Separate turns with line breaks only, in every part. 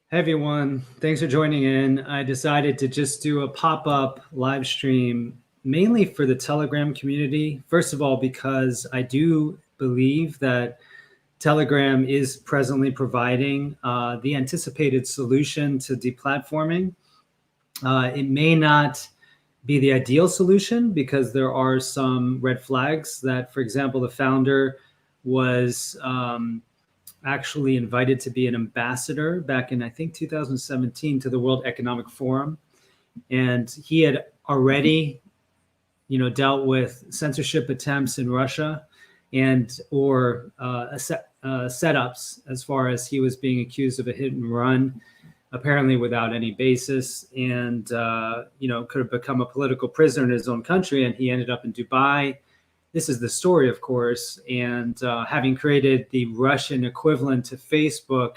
Hey everyone, thanks for joining in. I decided to just do a pop-up live stream mainly for the Telegram community. First of all, because I do believe that Telegram is presently providing the anticipated solution to deplatforming. It may not be the ideal solution because there are some red flags that, for example, the founder was actually invited to be an ambassador back in, I think, 2017 to the World Economic Forum. And he had already, dealt with censorship attempts in Russia and or setups as far as he was being accused of a hit and run, apparently without any basis, and, could have become a political prisoner in his own country. And he ended up in Dubai. This is the story, of course, and having created the Russian equivalent to Facebook,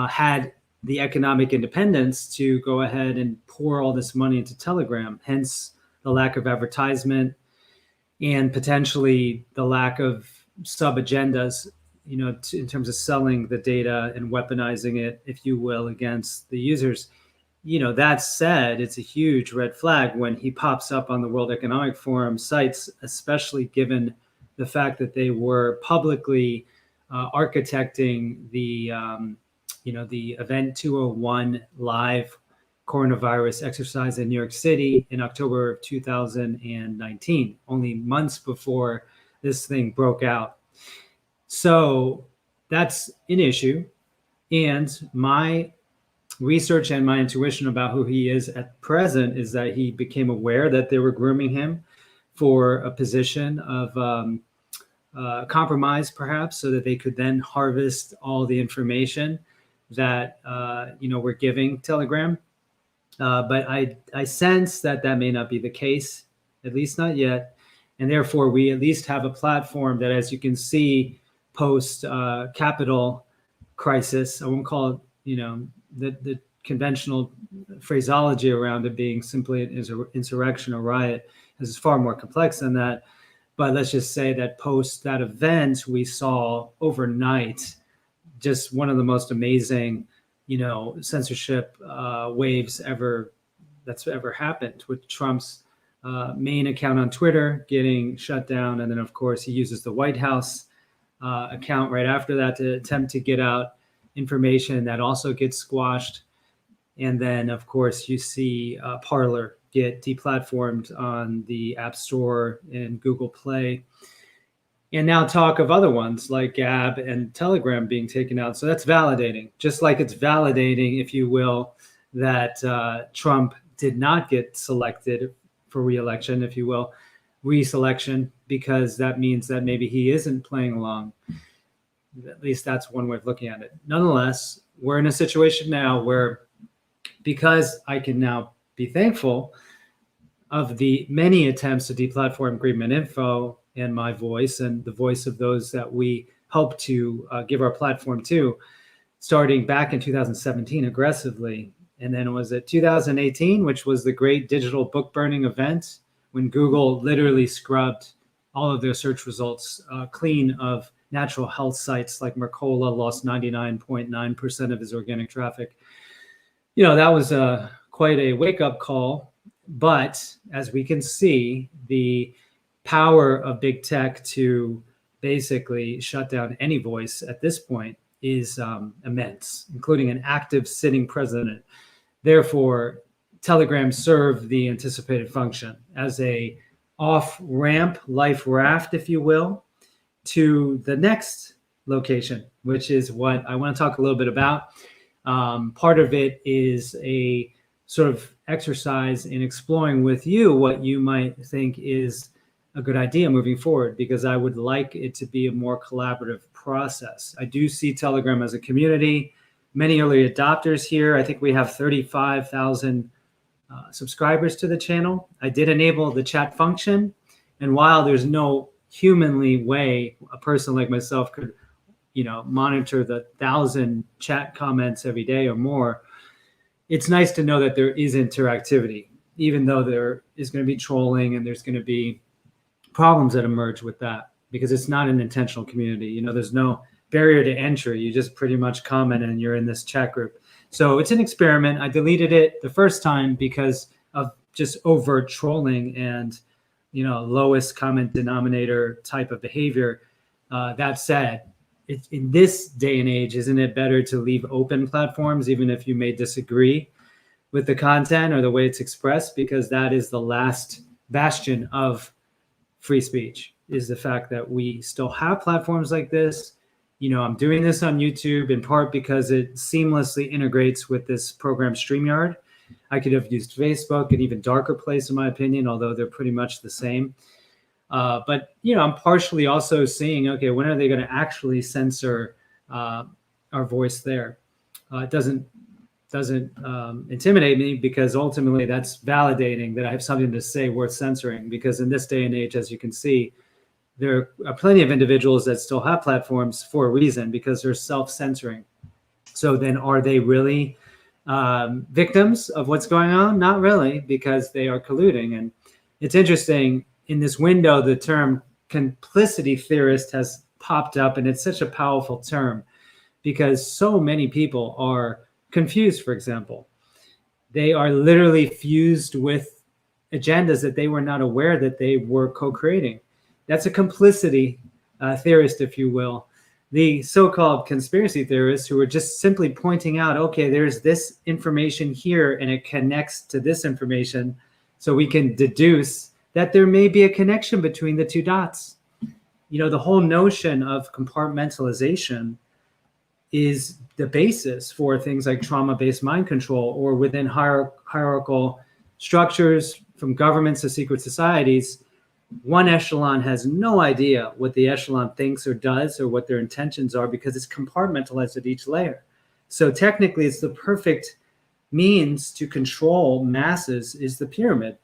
had the economic independence to go ahead and pour all this money into Telegram, hence the lack of advertisement and potentially the lack of sub-agendas, in terms of selling the data and weaponizing it, if you will, against the users. That said, it's a huge red flag when he pops up on the World Economic Forum sites, especially given the fact that they were publicly architecting the Event 201 live coronavirus exercise in New York City in October of 2019, only months before this thing broke out. So that's an issue. And my research and my intuition about who he is at present is that he became aware that they were grooming him for a position of compromise, perhaps, so that they could then harvest all the information that we're giving Telegram. But I sense that may not be the case, at least not yet, and therefore we at least have a platform that, as you can see, post capital crisis. I won't call it, the conventional phraseology around it being simply an insurrection or riot. This is far more complex than that. But let's just say that post that event, we saw overnight just one of the most amazing, censorship waves that's ever happened, with Trump's main account on Twitter getting shut down. And then, of course, he uses the White House account right after that to attempt to get out information that also gets squashed. And then, of course, you see Parler get deplatformed on the App Store and Google Play. And now talk of other ones like Gab and Telegram being taken out. So that's validating, just like it's validating, if you will, that Trump did not get selected for re-election, if you will, reselection, because that means that maybe he isn't playing along. At least that's one way of looking at it. Nonetheless, we're in a situation now where, because I can now be thankful of the many attempts to deplatform Greenman Info and my voice and the voice of those that we hope to give our platform to, starting back in 2017 aggressively. And then it was at 2018, which was the great digital book burning event, when Google literally scrubbed all of their search results clean of natural health sites like Mercola, lost 99.9% of his organic traffic. That was quite a wake-up call. But as we can see, the power of big tech to basically shut down any voice at this point is immense, including an active sitting president. Therefore, Telegram served the anticipated function as a off-ramp life raft, if you will, to the next location, which is what I want to talk a little bit about. Part of it is a sort of exercise in exploring with you what you might think is a good idea moving forward, because I would like it to be a more collaborative process. I do see Telegram as a community, many early adopters here. I think we have 35,000 subscribers to the channel. I did enable the chat function, and while there's no humanly way a person like myself could monitor the 1,000 chat comments every day or more, it's nice to know that there is interactivity, even though there is going to be trolling and there's going to be problems that emerge with that, because it's not an intentional community. There's no barrier to entry. You just pretty much comment and you're in this chat group. So it's an experiment. I deleted it the first time because of just overt trolling and, lowest common denominator type of behavior. That said, in this day and age, isn't it better to leave open platforms, even if you may disagree with the content or the way it's expressed? Because that is the last bastion of free speech, is the fact that we still have platforms like this. I'm doing this on YouTube in part because it seamlessly integrates with this program StreamYard. I could have used Facebook, an even darker place in my opinion, although they're pretty much the same. But I'm partially also seeing, okay, when are they going to actually censor our voice there? It doesn't intimidate me, because ultimately that's validating that I have something to say worth censoring. Because in this day and age, as you can see, there are plenty of individuals that still have platforms for a reason, because they're self-censoring. So then are they really victims of what's going on? Not really, because they are colluding. And it's interesting, in this window, the term complicity theorist has popped up, and it's such a powerful term because so many people are confused. For example, they are literally fused with agendas that they were not aware that they were co-creating. That's a complicity theorist, if you will. The so-called conspiracy theorists who are just simply pointing out, okay, there's this information here and it connects to this information, so we can deduce that there may be a connection between the two dots. The whole notion of compartmentalization is the basis for things like trauma-based mind control, or within hierarchical structures, from governments to secret societies. One echelon has no idea what the echelon thinks or does, or what their intentions are, because it's compartmentalized at each layer. So technically, it's the perfect means to control masses, is the pyramid.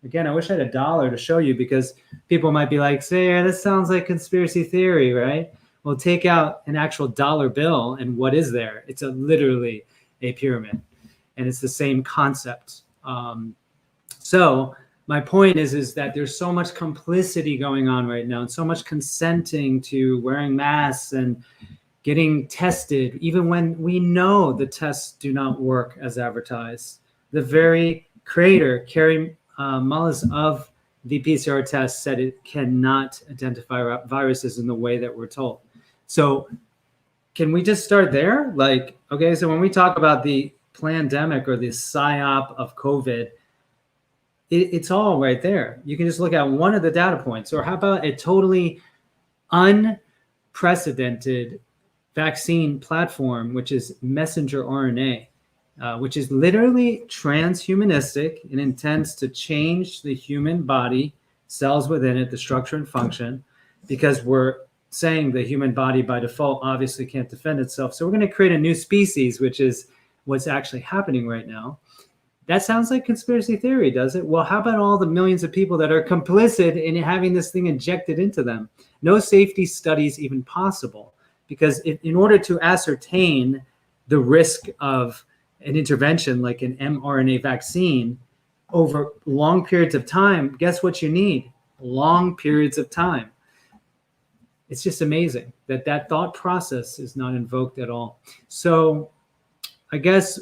Again, I wish I had $1 to show you, because people might be like, say, yeah, this sounds like conspiracy theory, right? Well, take out an actual dollar bill, and what is there? It's literally a pyramid, and it's the same concept. So my point is that there's so much complicity going on right now, and so much consenting to wearing masks and getting tested, even when we know the tests do not work as advertised. The very creator, Carrie Mullis, of the PCR test said it cannot identify viruses in the way that we're told. So can we just start there? Like, okay, so when we talk about the pandemic or the psyop of COVID, it's all right there. You can just look at one of the data points. Or how about a totally unprecedented vaccine platform, which is messenger RNA, which is literally transhumanistic and intends to change the human body, cells within it, the structure and function, because we're saying the human body by default obviously can't defend itself. So we're going to create a new species, which is what's actually happening right now. That sounds like conspiracy theory, does it? Well, how about all the millions of people that are complicit in having this thing injected into them? No safety studies even possible, because in order to ascertain the risk of an intervention like an mRNA vaccine over long periods of time, guess what you need? Long periods of time. It's just amazing that thought process is not invoked at all. So I guess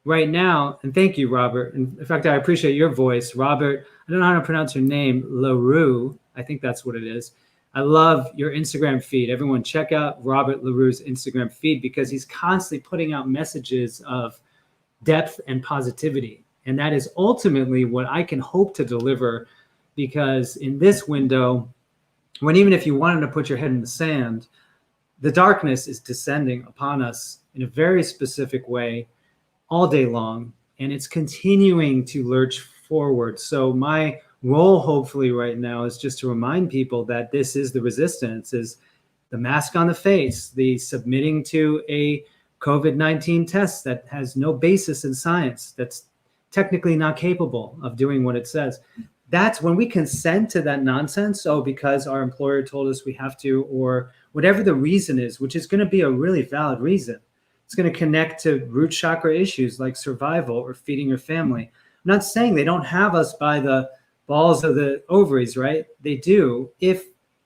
right now, and thank you, Robert. In fact, I appreciate your voice, Robert. I don't know how to pronounce your name, LaRue. I think that's what it is. I love your Instagram feed. Everyone check out Robert LaRue's Instagram feed, because he's constantly putting out messages of depth and positivity. And that is ultimately what I can hope to deliver, because in this window, when even if you wanted to put your head in the sand, the darkness is descending upon us in a very specific way all day long, and it's continuing to lurch forward. So my role, hopefully right now, is just to remind people that this is the resistance, is the mask on the face, the submitting to a COVID-19 test that has no basis in science, that's technically not capable of doing what it says. That's when we consent to that nonsense. Oh, because our employer told us we have to, or whatever the reason is, which is going to be a really valid reason. It's going to connect to root chakra issues like survival or feeding your family. I'm not saying they don't have us by the balls of the ovaries, right? They do, if,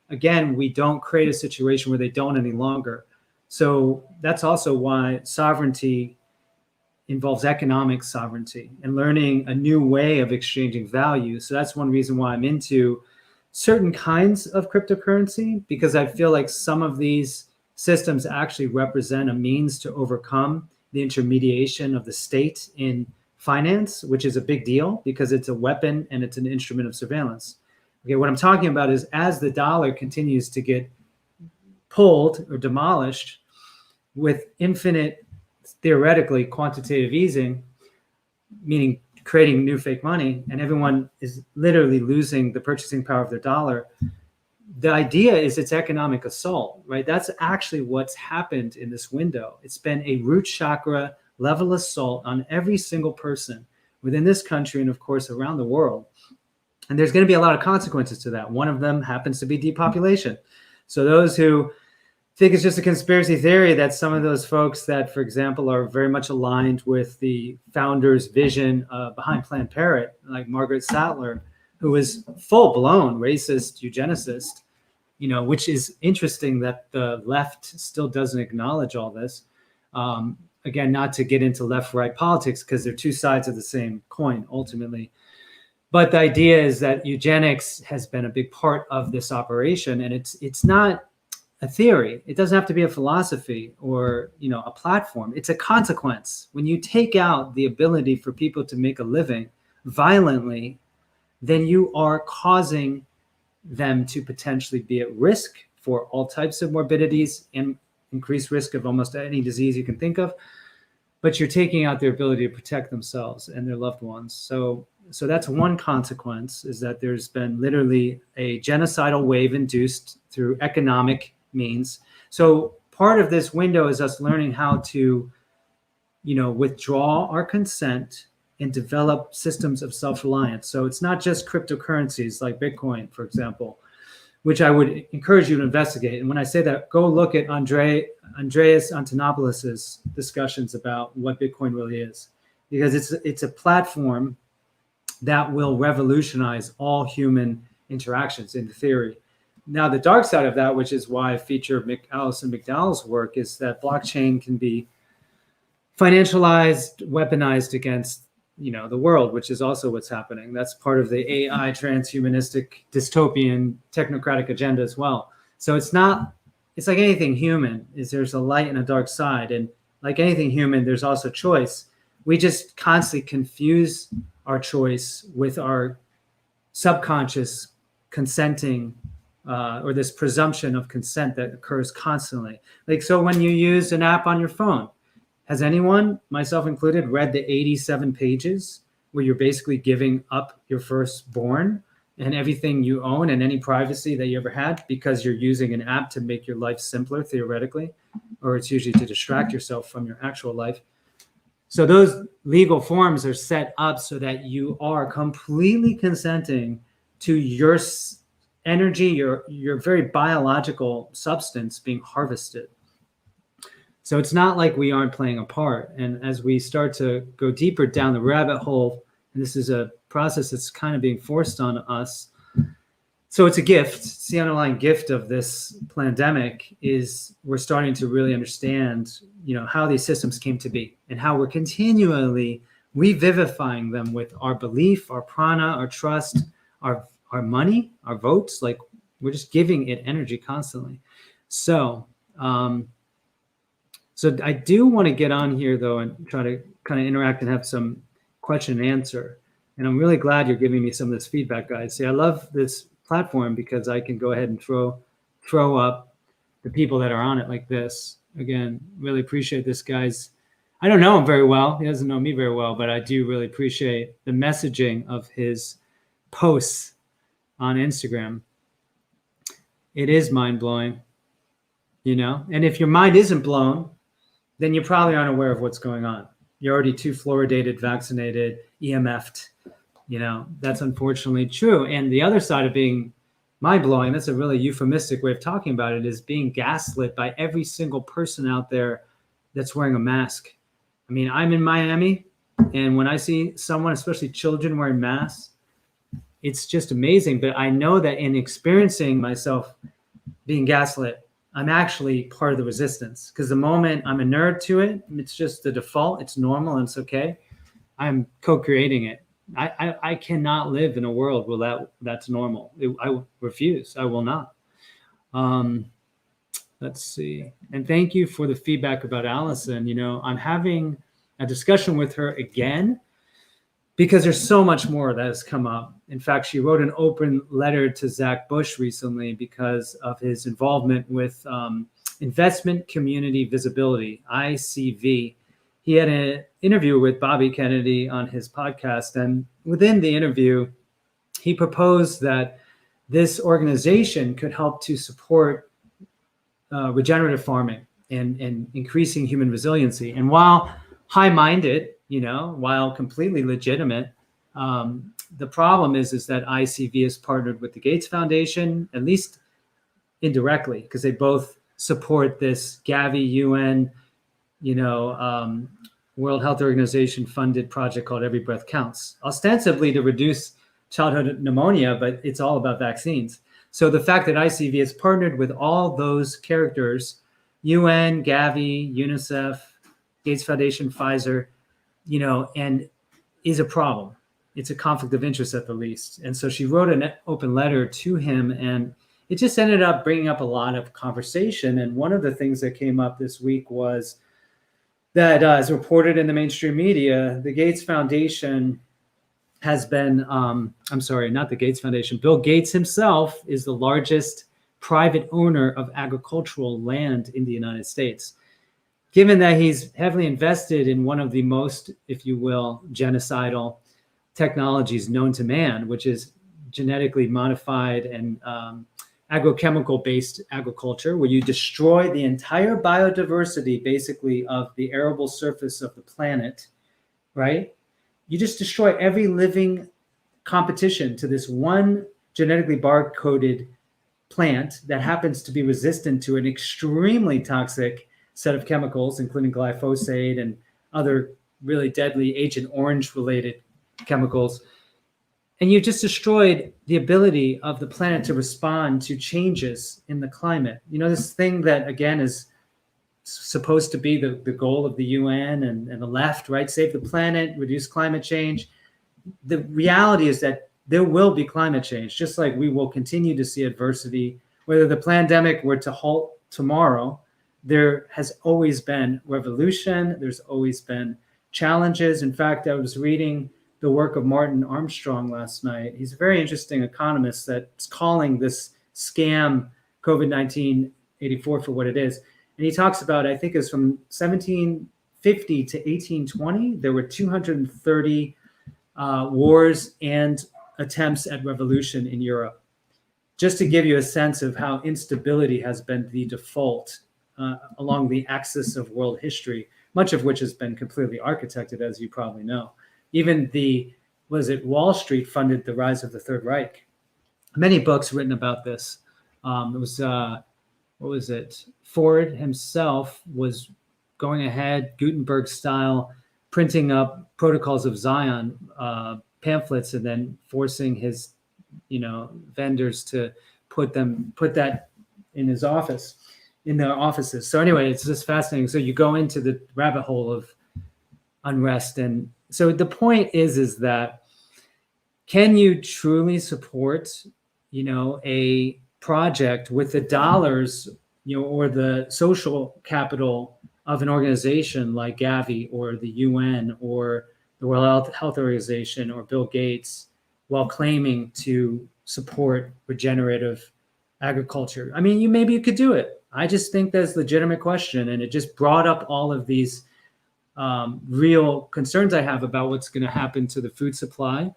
again, we don't create a situation where they don't any longer. So that's also why sovereignty involves economic sovereignty and learning a new way of exchanging value. So that's one reason why I'm into certain kinds of cryptocurrency, because I feel like some of these systems actually represent a means to overcome the intermediation of the state in finance, which is a big deal because it's a weapon and it's an instrument of surveillance. Okay, what I'm talking about is as the dollar continues to get pulled or demolished with infinite, theoretically, quantitative easing, meaning creating new fake money, and everyone is literally losing the purchasing power of their dollar. The idea is it's economic assault, right? That's actually what's happened in this window. It's been a root chakra level assault on every single person within this country and, of course, around the world. And there's going to be a lot of consequences to that. One of them happens to be depopulation. So those who think it's just a conspiracy theory that some of those folks that, for example, are very much aligned with the founder's vision behind Planned Parenthood, like Margaret Sattler, who was full-blown racist eugenicist, which is interesting that the left still doesn't acknowledge all this. Again, not to get into left-right politics because they're two sides of the same coin ultimately. But the idea is that eugenics has been a big part of this operation, and it's not a theory. It doesn't have to be a philosophy or a platform. It's a consequence. When you take out the ability for people to make a living violently, then you are causing them to potentially be at risk for all types of morbidities and increased risk of almost any disease you can think of. But you're taking out their ability to protect themselves and their loved ones. So that's one consequence, is that there's been literally a genocidal wave induced through economic means. So part of this window is us learning how to, withdraw our consent and develop systems of self-reliance. So it's not just cryptocurrencies like Bitcoin, for example, which I would encourage you to investigate. And when I say that, go look at Andreas Antonopoulos' discussions about what Bitcoin really is, because it's a platform that will revolutionize all human interactions in theory. Now, the dark side of that, which is why I feature Alison McDowell's work, is that blockchain can be financialized, weaponized against the world, which is also what's happening. That's part of the AI transhumanistic dystopian technocratic agenda as well. So it's like anything human, there's a light and a dark side. And like anything human, there's also choice. We just constantly confuse our choice with our subconscious consenting or this presumption of consent that occurs constantly. So when you use an app on your phone, has anyone, myself included, read the 87 pages where you're basically giving up your firstborn and everything you own and any privacy that you ever had because you're using an app to make your life simpler, theoretically, or it's usually to distract yourself from your actual life? So those legal forms are set up so that you are completely consenting to your energy, your very biological substance being harvested. So it's not like we aren't playing a part. And as we start to go deeper down the rabbit hole, and this is a process that's kind of being forced on us. So it's a gift. It's the underlying gift of this pandemic is we're starting to really understand, how these systems came to be and how we're continually revivifying them with our belief, our prana, our trust, our money, our votes. Like we're just giving it energy constantly. So I do want to get on here, though, and try to kind of interact and have some question and answer. And I'm really glad you're giving me some of this feedback, guys. See, I love this platform because I can go ahead and throw up the people that are on it like this. Again, really appreciate this guy's. I don't know him very well. He doesn't know me very well, but I do really appreciate the messaging of his posts on Instagram. It is mind-blowing, And if your mind isn't blown, then you probably aren't aware of what's going on. You're already too fluoridated, vaccinated, EMF'd. That's unfortunately true. And the other side of being mind-blowing, that's a really euphemistic way of talking about it, is being gaslit by every single person out there that's wearing a mask. I mean, I'm in Miami, and when I see someone, especially children, wearing masks, it's just amazing. But I know that in experiencing myself being gaslit I'm actually part of the resistance, because the moment I'm inured to it, it's just the default, it's normal, and it's okay. I'm co-creating it. I cannot live in a world where that's normal. I refuse. I will not. Um, let's see. And thank you for the feedback about Allison. I'm having a discussion with her again because there's so much more that has come up. In fact, she wrote an open letter to Zach Bush recently because of his involvement with Investment Community Visibility, ICV. He had an interview with Bobby Kennedy on his podcast, and within the interview, he proposed that this organization could help to support regenerative farming and increasing human resiliency. And while high-minded, while completely legitimate, the problem is that ICV is partnered with the Gates Foundation, at least indirectly, because they both support this Gavi UN, World Health Organization funded project called Every Breath Counts, ostensibly to reduce childhood pneumonia, but it's all about vaccines. So the fact that ICV is partnered with all those characters, UN, Gavi, UNICEF, Gates Foundation, Pfizer, and is a problem. It's a conflict of interest at the least. And so she wrote an open letter to him, and it just ended up bringing up a lot of conversation. And one of the things that came up this week was that, as reported in the mainstream media, the Gates Foundation has been, I'm sorry, not the Gates Foundation, Bill Gates himself is the largest private owner of agricultural land in the United States. Given that he's heavily invested in one of the most, if you will, genocidal technologies known to man, which is genetically modified and agrochemical-based agriculture, where you destroy the entire biodiversity, basically, of the arable surface of the planet, right? You just destroy every living competition to this one genetically barcoded plant that happens to be resistant to an extremely toxic set of chemicals, including glyphosate and other really deadly Agent Orange related chemicals. And you just destroyed the ability of the planet to respond to changes in the climate. This thing that, again, is supposed to be the goal of the UN and the left, right? Save the planet, reduce climate change. The reality is that there will be climate change, just like we will continue to see adversity. Whether the pandemic were to halt tomorrow, there has always been revolution. There's always been challenges. In fact, I was reading the work of Martin Armstrong last night. He's a very interesting economist that's calling this scam COVID-19 84 for what it is. And he talks about, I think it's from 1750 to 1820, there were 230 wars and attempts at revolution in Europe. Just to give you a sense of how instability has been the default along the axis of world history, much of which has been completely architected, as you probably know. Even Wall Street funded the rise of the Third Reich. Many books written about this. It was, what was it? Ford himself was going ahead, Gutenberg style, printing up Protocols of Zion pamphlets and then forcing his, vendors to put that in his office, in their offices. So anyway, it's just fascinating. So you go into the rabbit hole of unrest. And so the point is that can you truly support, a project with the dollars, or the social capital of an organization like Gavi or the UN or the World Health Organization or Bill Gates, while claiming to support regenerative agriculture? I mean, maybe you could do it. I just think that's a legitimate question. And it just brought up all of these real concerns I have about what's going to happen to the food supply,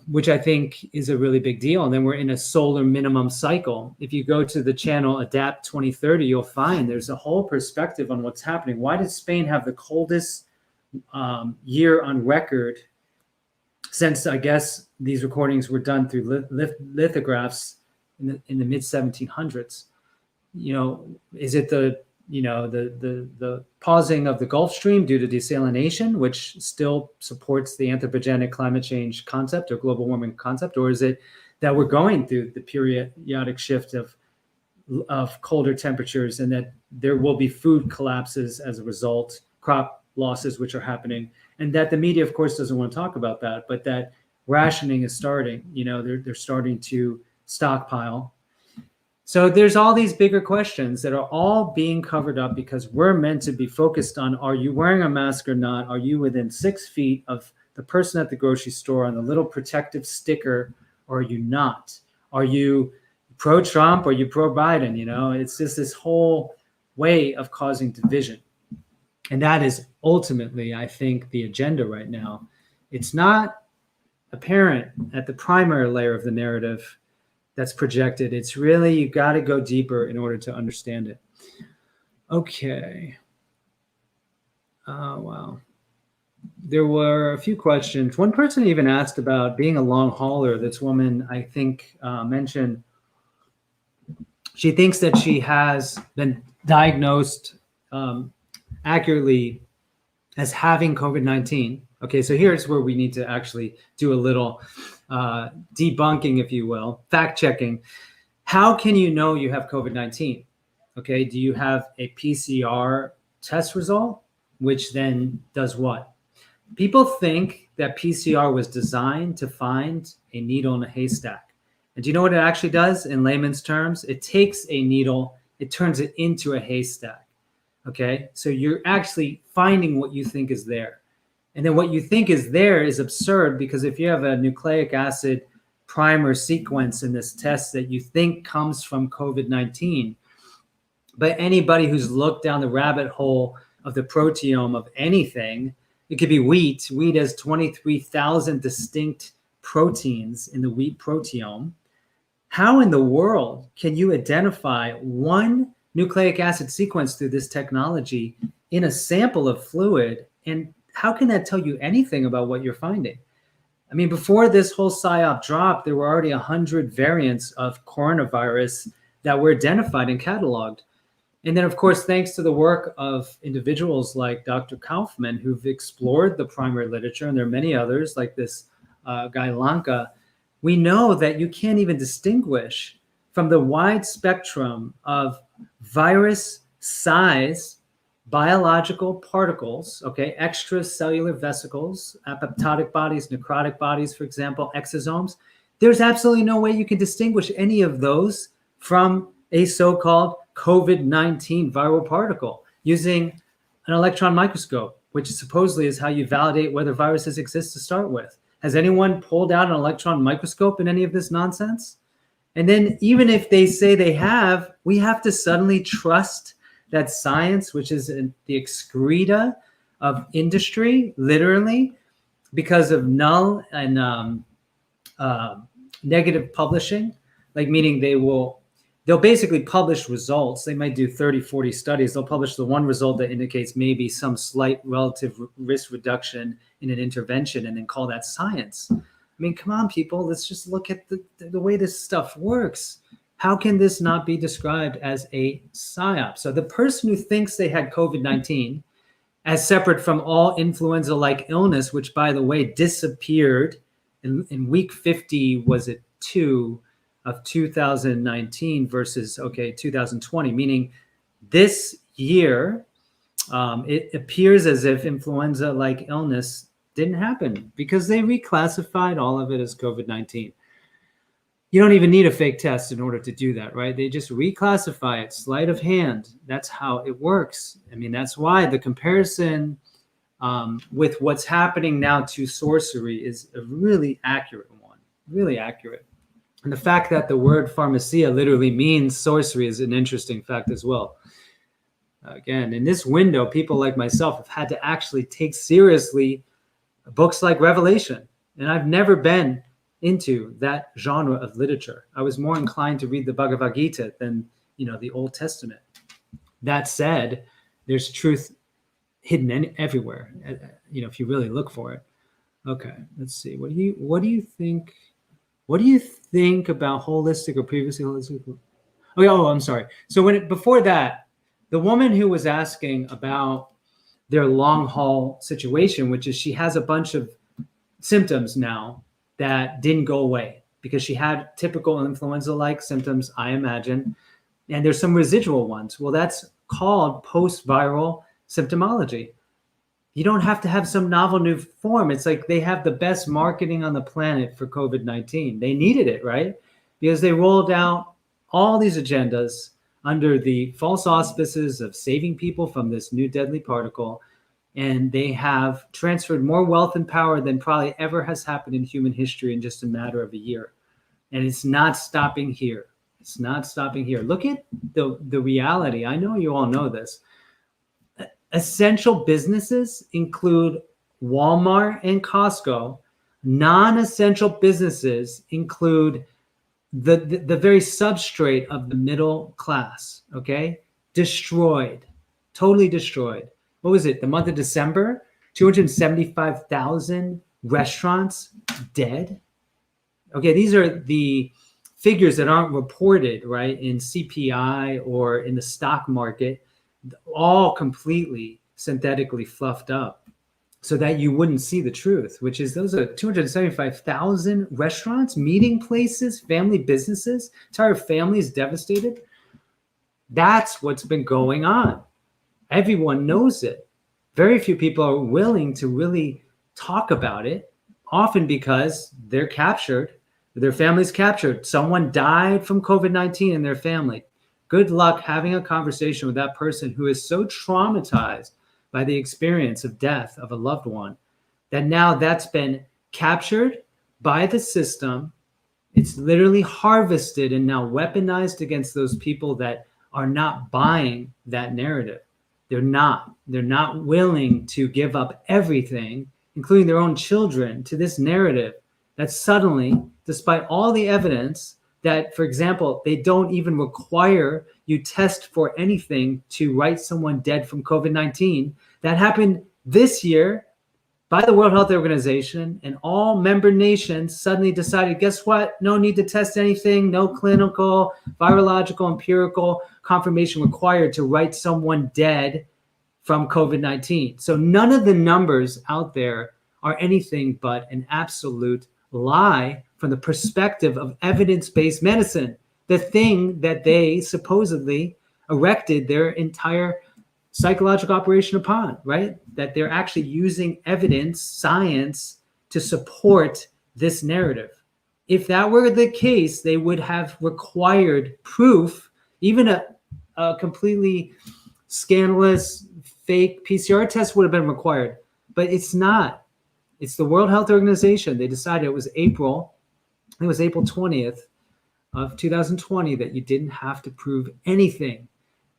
which I think is a really big deal. And then we're in a solar minimum cycle. If you go to the channel Adapt 2030, you'll find there's a whole perspective on what's happening. Why did Spain have the coldest year on record since, I guess, these recordings were done through lithographs in the mid 1700s? Is it the pausing of the Gulf Stream due to desalination, which still supports the anthropogenic climate change concept or global warming concept? Or is it that we're going through the periodic shift of of colder temperatures, and that there will be food collapses as a result, crop losses which are happening, and that the media, of course, doesn't want to talk about that, but that rationing is starting. They're starting to stockpile. So there's all these bigger questions that are all being covered up because we're meant to be focused on, are you wearing a mask or not? Are you within 6 feet of the person at the grocery store on the little protective sticker, or are you not? Are you pro-Trump or are you pro-Biden? It's just this whole way of causing division. And that is ultimately, I think, the agenda right now. It's not apparent at the primary layer of the narrative that's projected. It's really, you got to go deeper in order to understand it. Okay. Wow. There were a few questions. One person even asked about being a long hauler. This woman, I think, mentioned she thinks that she has been diagnosed accurately as having COVID-19. Okay, so here's where we need to actually do a little debunking, if you will, fact checking. How can you know you have COVID-19? Okay, do you have a PCR test result, which then does what? People think that PCR was designed to find a needle in a haystack. And do you know what it actually does in layman's terms? It takes a needle, it turns it into a haystack. Okay, so you're actually finding what you think is there. And then what you think is there is absurd, because if you have a nucleic acid primer sequence in this test that you think comes from COVID-19, but anybody who's looked down the rabbit hole of the proteome of anything, it could be wheat. Wheat has 23,000 distinct proteins in the wheat proteome. How in the world can you identify one nucleic acid sequence through this technology in a sample of fluid? And how can that tell you anything about what you're finding? I mean, before this whole PSYOP dropped, there were already 100 variants of coronavirus that were identified and cataloged. And then, of course, thanks to the work of individuals like Dr. Kaufman, who've explored the primary literature, and there are many others like this guy Lanka, we know that you can't even distinguish from the wide spectrum of virus size biological particles, okay, extracellular vesicles, apoptotic bodies, necrotic bodies, for example, exosomes. There's absolutely no way you can distinguish any of those from a so-called COVID-19 viral particle using an electron microscope, which supposedly is how you validate whether viruses exist to start with. Has anyone pulled out an electron microscope in any of this nonsense? And then even if they say they have, we have to suddenly trust that science, which is the excreta of industry, literally, because of null and negative publishing, like meaning they'll basically publish results. They might do 30, 40 studies. They'll publish the one result that indicates maybe some slight relative risk reduction in an intervention and then call that science. I mean, come on, people, let's just look at the way this stuff works. How can this not be described as a PSYOP? So the person who thinks they had COVID-19 as separate from all influenza-like illness, which, by the way, disappeared in week 50, was it 2 of 2019 versus, 2020, meaning this year, it appears as if influenza-like illness didn't happen because they reclassified all of it as COVID-19. You don't even need a fake test in order to do that, right? They just reclassify it, sleight of hand. That's how it works. I mean, that's why the comparison with what's happening now to sorcery is a really accurate one, really accurate. And the fact that the word pharmacia literally means sorcery is an interesting fact as well. Again, in this window, people like myself have had to actually take seriously books like Revelation. And I've never been into that genre of literature. I was more inclined to read the Bhagavad Gita than, the Old Testament. That said, there's truth hidden everywhere, if you really look for it. Okay, let's see. What do you think? What do you think about holistic or previously holistic? I'm sorry. So before that, the woman who was asking about their long haul situation, which is she has a bunch of symptoms now that didn't go away because she had typical influenza-like symptoms, I imagine. and there's some residual ones. Well, that's called post-viral symptomology. You don't have to have some novel new form. It's like they have the best marketing on the planet for COVID-19. They needed it, right? Because they rolled out all these agendas under the false auspices of saving people from this new deadly particle. And they have transferred more wealth and power than probably ever has happened in human history in just a matter of a year. And it's not stopping here. It's not stopping here. Look at the reality. I know you all know this. Essential businesses include Walmart and Costco. Non-essential businesses include the very substrate of the middle class, okay? Destroyed, totally destroyed. What was it? The month of December, 275,000 restaurants dead. Okay, these are the figures that aren't reported, right, in CPI or in the stock market, all completely synthetically fluffed up so that you wouldn't see the truth, which is those are 275,000 restaurants, meeting places, family businesses, entire families devastated. That's what's been going on. Everyone knows it. Very few people are willing to really talk about it, often because they're captured, their family's captured. Someone died from COVID-19 in their family. Good luck having a conversation with that person who is so traumatized by the experience of death of a loved one that now that's been captured by the system. It's literally harvested and now weaponized against those people that are not buying that narrative. They're not willing to give up everything, including their own children, to this narrative that suddenly, despite all the evidence that, for example, they don't even require you test for anything to write someone dead from COVID-19. That happened this year by the World Health Organization, and all member nations suddenly decided, guess what? No need to test anything, no clinical, virological, empirical confirmation required to write someone dead from COVID-19. So none of the numbers out there are anything but an absolute lie from the perspective of evidence-based medicine, the thing that they supposedly erected their entire psychological operation upon, right? That they're actually using evidence, science, to support this narrative. If that were the case, they would have required proof, even a completely scandalous fake PCR test would have been required, but it's not. It's the World Health Organization. They decided it was April 20th of 2020 that you didn't have to prove anything.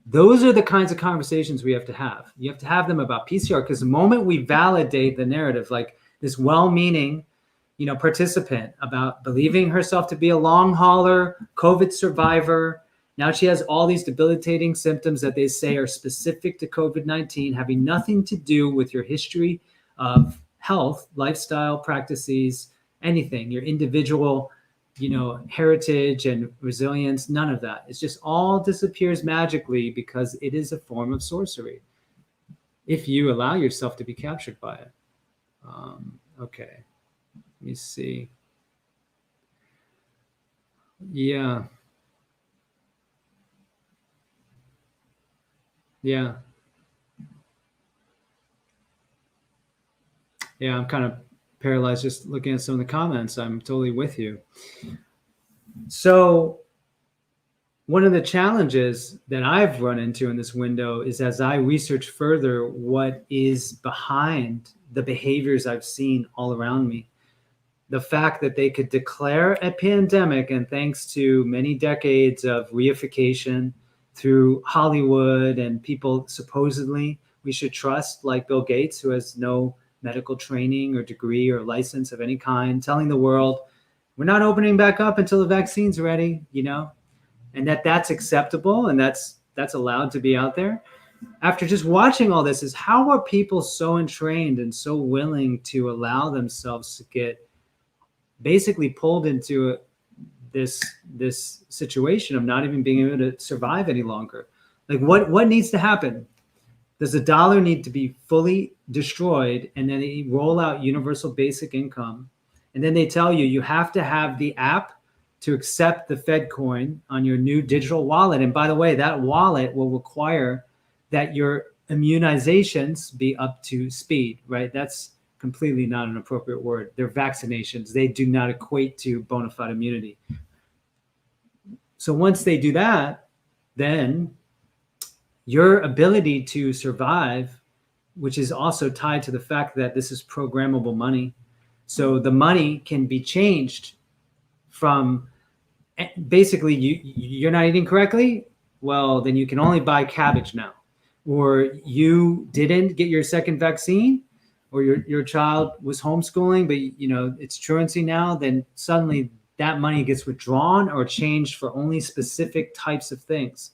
Those are the kinds of conversations we have to have. You have to have them about PCR, because the moment we validate the narrative, like this well-meaning, participant about believing herself to be a long hauler, COVID survivor, now she has all these debilitating symptoms that they say are specific to COVID-19, having nothing to do with your history of health, lifestyle practices, anything, your individual, heritage and resilience, none of that. It's just all disappears magically because it is a form of sorcery if you allow yourself to be captured by it. Okay, let me see. Yeah. I'm kind of paralyzed just looking at some of the comments. I'm totally with you. So one of the challenges that I've run into in this window is, as I research further what is behind the behaviors I've seen all around me, the fact that they could declare a pandemic, and thanks to many decades of reification through Hollywood and people supposedly we should trust, like Bill Gates, who has no medical training or degree or license of any kind, telling the world, we're not opening back up until the vaccine's ready, and that's acceptable and that's allowed to be out there. After just watching all this, is how are people so entrained and so willing to allow themselves to get basically pulled into this situation of not even being able to survive any longer? Like what needs to happen? Does the dollar need to be fully destroyed, and then they roll out universal basic income, and then they tell you have to have the app to accept the Fed coin on your new digital wallet. And by the way, that wallet will require that your immunizations be up to speed, right? That's completely not an appropriate word. They're vaccinations. They do not equate to bona fide immunity. So once they do that, then your ability to survive, which is also tied to the fact that this is programmable money. So the money can be changed from basically you're not eating correctly. Well, then you can only buy cabbage now. Or you didn't get your second vaccine, or your child was homeschooling, but it's truancy now, then suddenly that money gets withdrawn or changed for only specific types of things.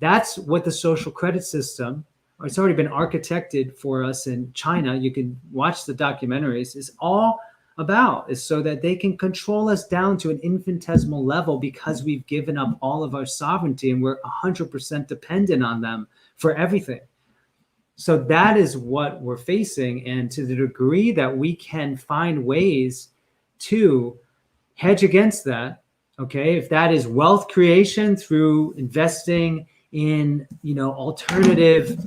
That's what the social credit system, or it's already been architected for us in China. You can watch the documentaries, is all about, is so that they can control us down to an infinitesimal level because we've given up all of our sovereignty and we're 100% dependent on them for everything. So that is what we're facing. And to the degree that we can find ways to hedge against that, okay, if that is wealth creation through investing in, alternative,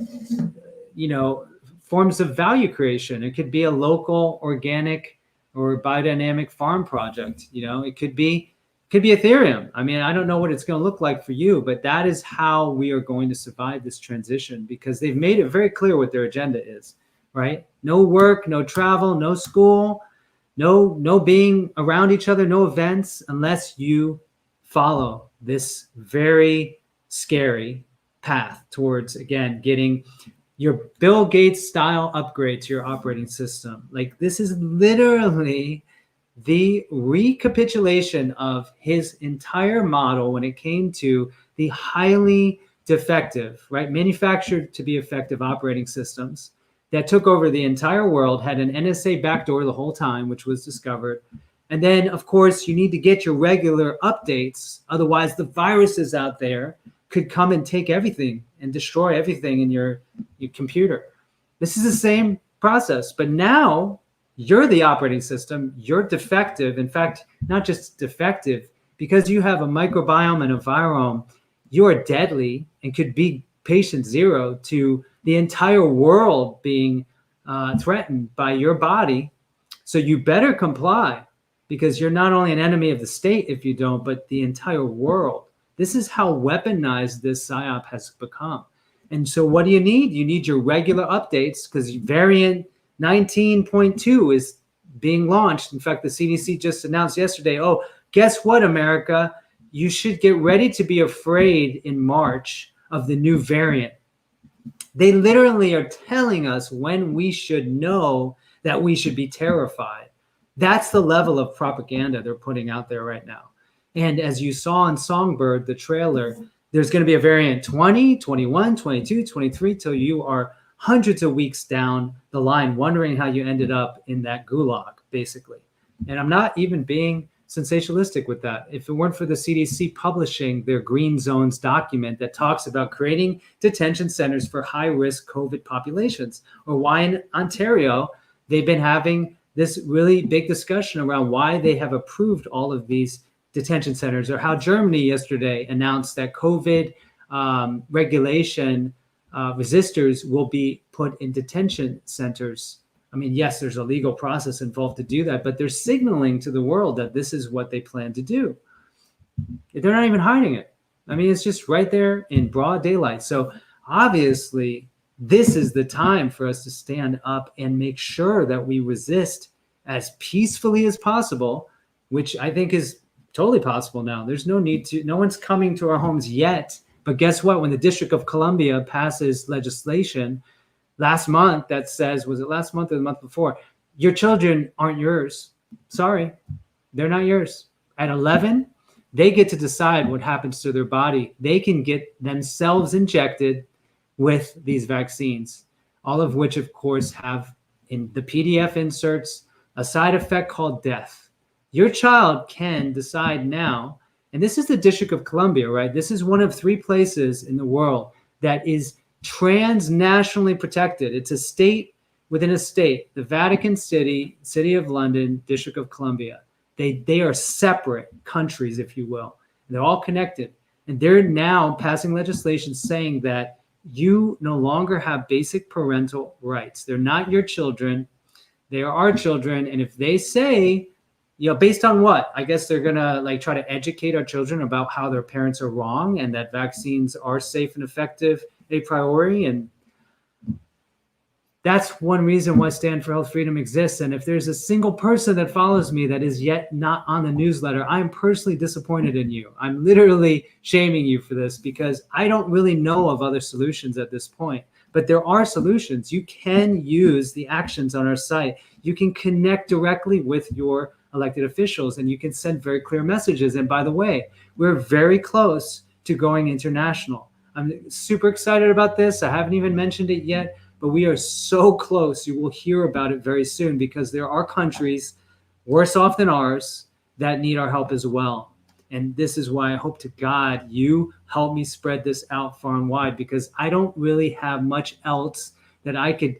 forms of value creation. It could be a local organic or biodynamic farm project. It could be Ethereum. I mean, I don't know what it's going to look like for you, but that is how we are going to survive this transition, because they've made it very clear what their agenda is, right? No work, no travel, no school, no being around each other, no events, unless you follow this very scary path towards, again, getting your Bill Gates style upgrade to your operating system. Like, this is literally the recapitulation of his entire model when it came to the highly defective, right, manufactured to be effective operating systems that took over the entire world, had an NSA backdoor the whole time, which was discovered. And then, of course, you need to get your regular updates. Otherwise, the viruses out there could come and take everything and destroy everything in your computer. This is the same process. But now you're the operating system. You're defective. In fact, not just defective, because you have a microbiome and a virome, you are deadly and could be patient zero to the entire world being threatened by your body. So you better comply, because you're not only an enemy of the state if you don't, but the entire world. This is how weaponized this PSYOP has become. And so what do you need? You need your regular updates, because variant 19.2 is being launched. In fact, the CDC just announced yesterday, oh, guess what, America? You should get ready to be afraid in March of the new variant. They literally are telling us when we should know that we should be terrified. That's the level of propaganda they're putting out there right now. And as you saw in Songbird, the trailer, there's going to be a variant 20, 21, 22, 23, till you are hundreds of weeks down the line, wondering how you ended up in that gulag, basically. And I'm not even being sensationalistic with that. If it weren't for the CDC publishing their green zones document that talks about creating detention centers for high-risk COVID populations, or why in Ontario they've been having this really big discussion around why they have approved all of these detention centers, or how Germany yesterday announced that COVID regulation resistors will be put in detention centers. I mean, yes, there's a legal process involved to do that, but they're signaling to the world that this is what they plan to do. They're not even hiding it. I mean, it's just right there in broad daylight. So obviously, this is the time for us to stand up and make sure that we resist as peacefully as possible, which I think is totally possible now. There's no need to, no one's coming to our homes yet. But guess what? When the District of Columbia passes legislation last month that says, was it last month or the month before? Your children aren't yours. Sorry, they're not yours. At 11, they get to decide what happens to their body. They can get themselves injected with these vaccines, all of which, of course, have in the PDF inserts a side effect called death. Your child can decide now, and this is the District of Columbia, right? This is one of 3 places in the world that is transnationally protected. It's a state within a state, the Vatican City, City of London, District of Columbia. They are separate countries, if you will. They're all connected. And they're now passing legislation saying that you no longer have basic parental rights. They're not your children. They are our children. And if they say, based on what? I guess they're going to like try to educate our children about how their parents are wrong and that vaccines are safe and effective, a priori. And that's one reason why Stand for Health Freedom exists. And if there's a single person that follows me that is yet not on the newsletter, I'm personally disappointed in you. I'm literally shaming you for this because I don't really know of other solutions at this point. But there are solutions. You can use the actions on our site. You can connect directly with your elected officials and you can send very clear messages. And by the way, we're very close to going international. I'm super excited about this. I haven't even mentioned it yet. But we are so close. You will hear about it very soon because there are countries worse off than ours that need our help as well. And this is why I hope to God you help me spread this out far and wide because I don't really have much else that I could,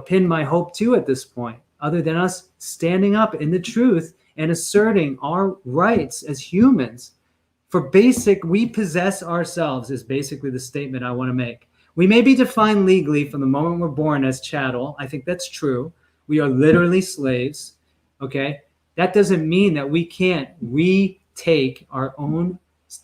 pin my hope to at this point other than us standing up in the truth and asserting our rights as humans. We possess ourselves is basically the statement I want to make. We may be defined legally from the moment we're born as chattel. I think that's true. We are literally slaves. Okay. That doesn't mean that we can't retake our own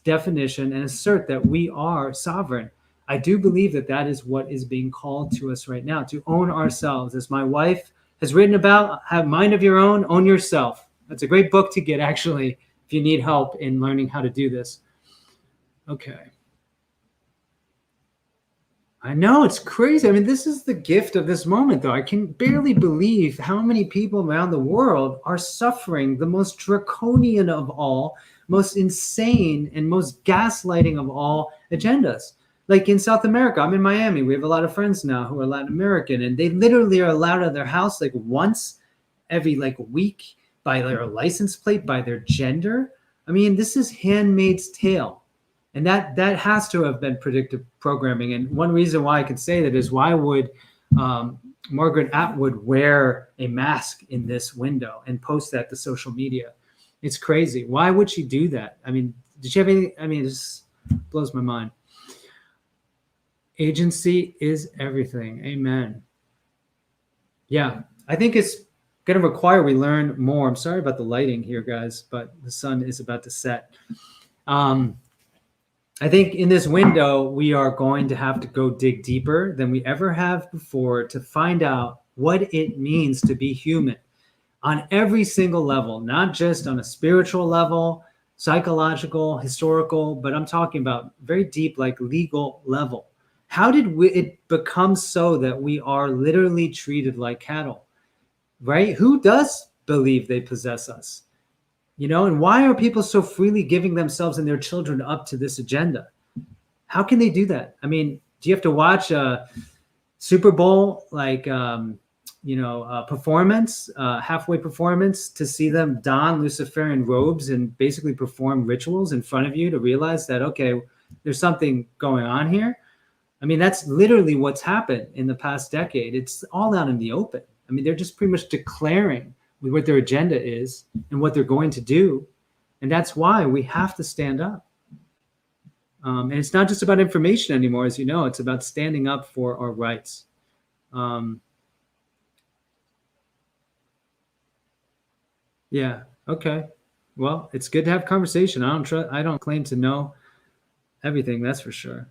definition and assert that we are sovereign. I do believe that that is what is being called to us right now, to own ourselves. As my wife has written about, have mind of your own, own yourself. That's a great book to get, actually, if you need help in learning how to do this. Okay. I know, it's crazy. I mean, this is the gift of this moment, though. I can barely believe how many people around the world are suffering the most draconian of all, most insane, and most gaslighting of all agendas. Like in South America, I'm in Miami. We have a lot of friends now who are Latin American, and they literally are allowed out of their house like once every week by their license plate, by their gender. I mean, this is Handmaid's Tale. And that has to have been predictive programming. And one reason why I can say that is why would Margaret Atwood wear a mask in this window and post that to social media? It's crazy. Why would she do that? I mean, did she have any? I mean, it just blows my mind. Agency is everything. Amen. Yeah, I think it's going to require we learn more. I'm sorry about the lighting here, guys, but the sun is about to set. I think in this window, we are going to have to go dig deeper than we ever have before to find out what it means to be human on every single level, not just on a spiritual level, psychological, historical, but I'm talking about very deep, like legal level. How did it become so that we are literally treated like cattle, right? Who does believe they possess us? And why are people so freely giving themselves and their children up to this agenda? How can they do that? I mean, do you have to watch a Super Bowl, performance, halfway performance to see them don Luciferian robes and basically perform rituals in front of you to realize that, okay, there's something going on here? I mean, that's literally what's happened in the past decade. It's all out in the open. I mean, they're just pretty much declaring what their agenda is and what they're going to do. And that's why we have to stand up. And it's not just about information anymore, as you know, it's about standing up for our rights. Yeah. Okay. Well, it's good to have conversation. I don't claim to know everything. That's for sure.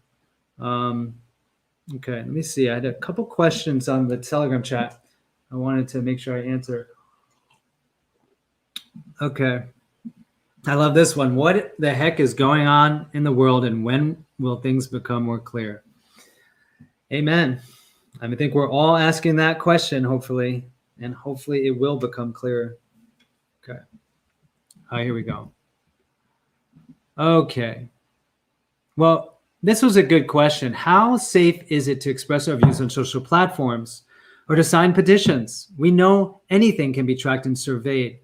Okay. Let me see. I had a couple questions on the Telegram chat. I wanted to make sure I answer. Okay. I love this one. What the heck is going on in the world and when will things become more clear? Amen. I think we're all asking that question, hopefully, and hopefully it will become clearer. Okay. All right, here we go. Okay. Well, this was a good question. How safe is it to express our views on social platforms or to sign petitions? We know anything can be tracked and surveyed.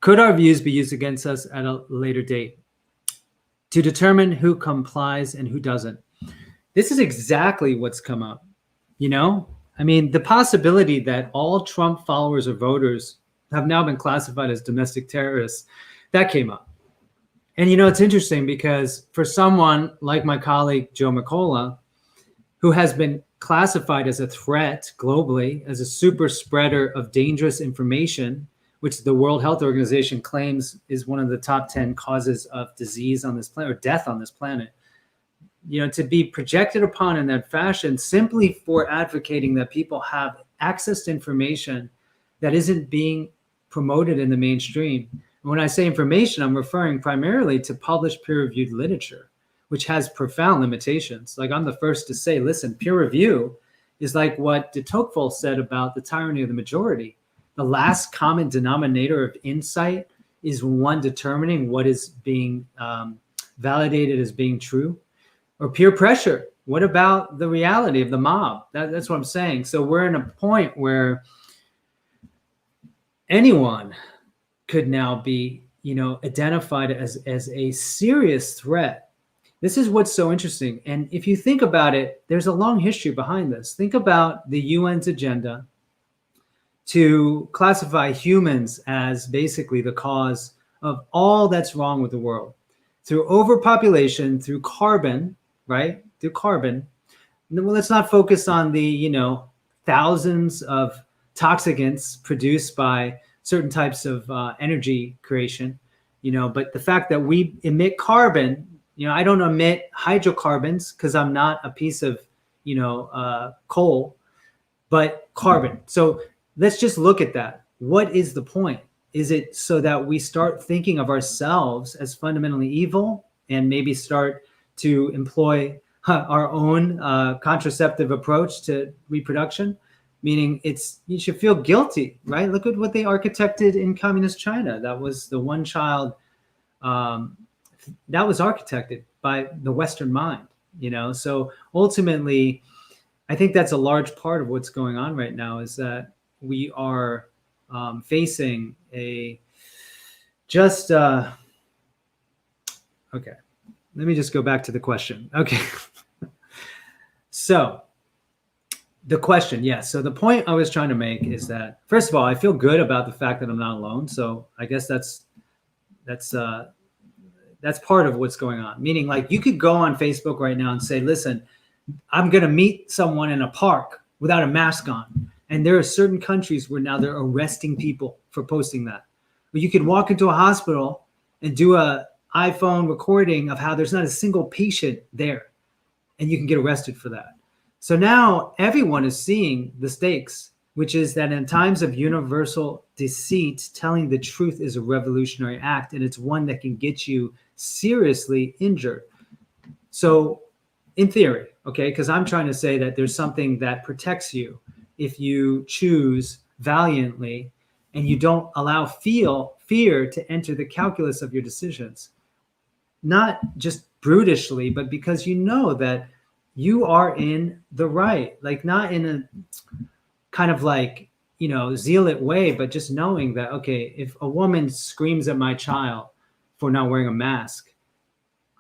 Could our views be used against us at a later date to determine who complies and who doesn't? This is exactly what's come up. I mean, the possibility that all Trump followers or voters have now been classified as domestic terrorists. That came up. And, it's interesting because for someone like my colleague, Joe Mercola, who has been classified as a threat globally, as a super spreader of dangerous information, which the World Health Organization claims is one of the top 10 causes of disease on this planet, or death on this planet, to be projected upon in that fashion simply for advocating that people have access to information that isn't being promoted in the mainstream. When I say information, I'm referring primarily to published peer-reviewed literature, which has profound limitations. Like, I'm the first to say, listen, peer review is like what de Tocqueville said about the tyranny of the majority. The last common denominator of insight is one determining what is being validated as being true. Or peer pressure. What about the reality of the mob? That's what I'm saying. So we're in a point where anyone could now be, identified as a serious threat. This is what's so interesting. And if you think about it, there's a long history behind this. Think about the UN's agenda to classify humans as basically the cause of all that's wrong with the world. Through overpopulation, through carbon, right? Through carbon. Well, let's not focus on the, thousands of toxicants produced by certain types of energy creation, but the fact that we emit carbon, I don't emit hydrocarbons because I'm not a piece of, coal, but carbon. So let's just look at that. What is the point? Is it so that we start thinking of ourselves as fundamentally evil and maybe start to employ our own contraceptive approach to reproduction? Meaning you should feel guilty, right? Look at what they architected in communist China. That was the one child, that was architected by the Western mind, So ultimately, I think that's a large part of what's going on right now, is that we are facing okay. Let me just go back to the question. Okay. So the question, yes. So the point I was trying to make is that, first of all, I feel good about the fact that I'm not alone. So I guess that's part of what's going on. Meaning, like, you could go on Facebook right now and say, listen, I'm going to meet someone in a park without a mask on. And there are certain countries where now they're arresting people for posting that. But you could walk into a hospital and do a iPhone recording of how there's not a single patient there, and you can get arrested for that. So now everyone is seeing the stakes, which is that in times of universal deceit, telling the truth is a revolutionary act, and it's one that can get you seriously injured. So in theory, okay, because I'm trying to say that there's something that protects you if you choose valiantly and you don't allow fear to enter the calculus of your decisions. Not just brutishly, but because you know that you are in the right, like not in a kind of like, zealot way, but just knowing that, okay, if a woman screams at my child for not wearing a mask,